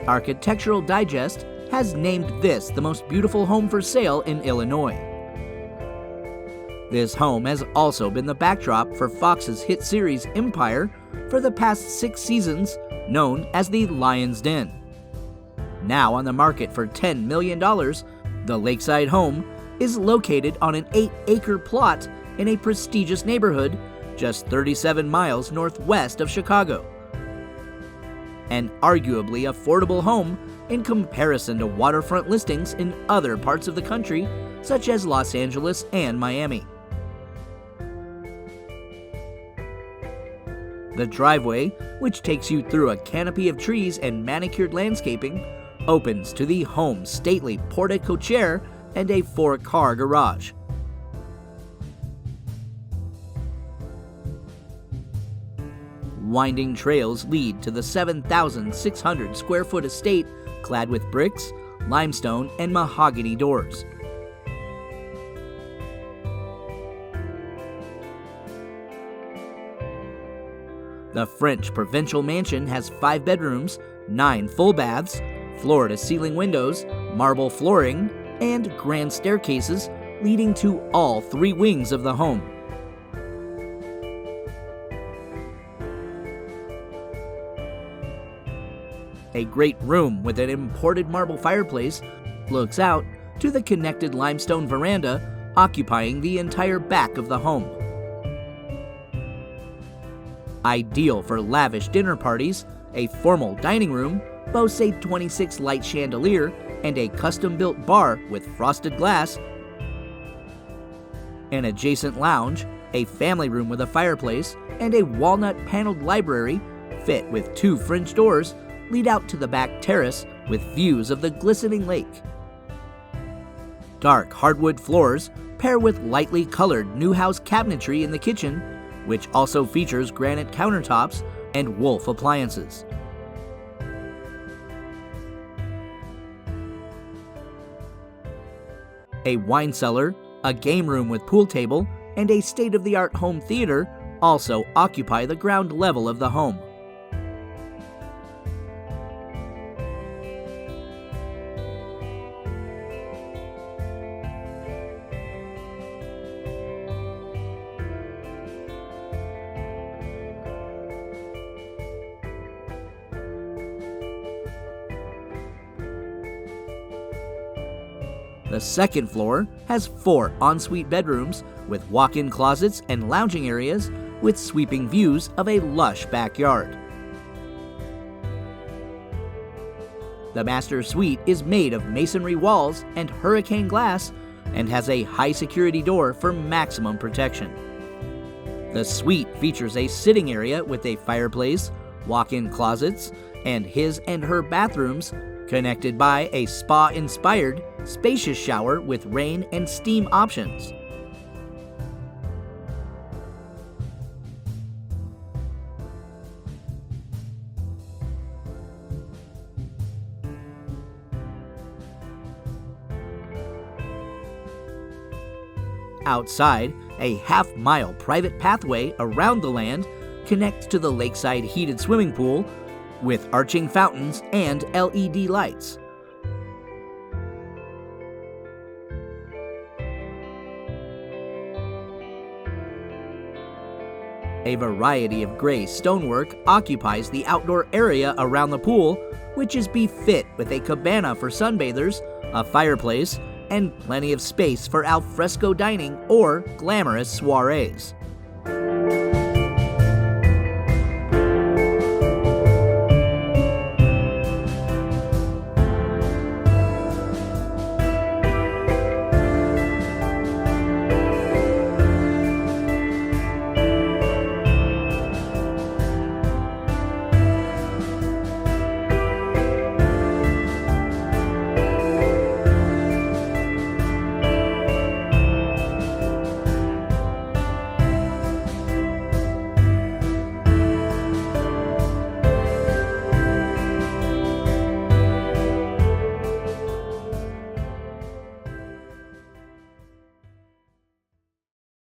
Architectural Digest has named this the most beautiful home for sale in Illinois. This home has also been the backdrop for Fox's hit series Empire for the past 6 seasons, known as the Lyons Den. Now on the market for $10 million, the Lakeside home is located on an 8-acre plot in a prestigious neighborhood just 37 miles northwest of Chicago. An arguably affordable home in comparison to waterfront listings in other parts of the country, such as Los Angeles and Miami. The driveway, which takes you through a canopy of trees and manicured landscaping, opens to the home's stately porte-cochere and a 4-car garage. Winding trails lead to the 7,600 square foot estate clad with bricks, limestone, and mahogany doors. The French provincial mansion has 5 bedrooms, 9 full baths, floor-to-ceiling windows, marble flooring, and grand staircases leading to all 3 wings of the home. A great room with an imported marble fireplace looks out to the connected limestone veranda occupying the entire back of the home. Ideal for lavish dinner parties, a formal dining room boasts a 26-light chandelier and a custom-built bar with frosted glass. An adjacent lounge, a family room with a fireplace, and a walnut-paneled library fit with 2 French doors lead out to the back terrace with views of the glistening lake. Dark hardwood floors pair with lightly colored Newhouse cabinetry in the kitchen, which also features granite countertops and Wolf appliances. A wine cellar, a game room with pool table, and a state-of-the-art home theater also occupy the ground level of the home. The second floor has 4 ensuite bedrooms with walk-in closets and lounging areas with sweeping views of a lush backyard. The master suite is made of masonry walls and hurricane glass and has a high-security door for maximum protection. The suite features a sitting area with a fireplace, walk-in closets, and his and her bathrooms, connected by a spa-inspired, spacious shower with rain and steam options. Outside, a half-mile private pathway around the land connects to the lakeside heated swimming pool with arching fountains and LED lights. A variety of gray stonework occupies the outdoor area around the pool, which is befit with a cabana for sunbathers, a fireplace, and plenty of space for alfresco dining or glamorous soirees.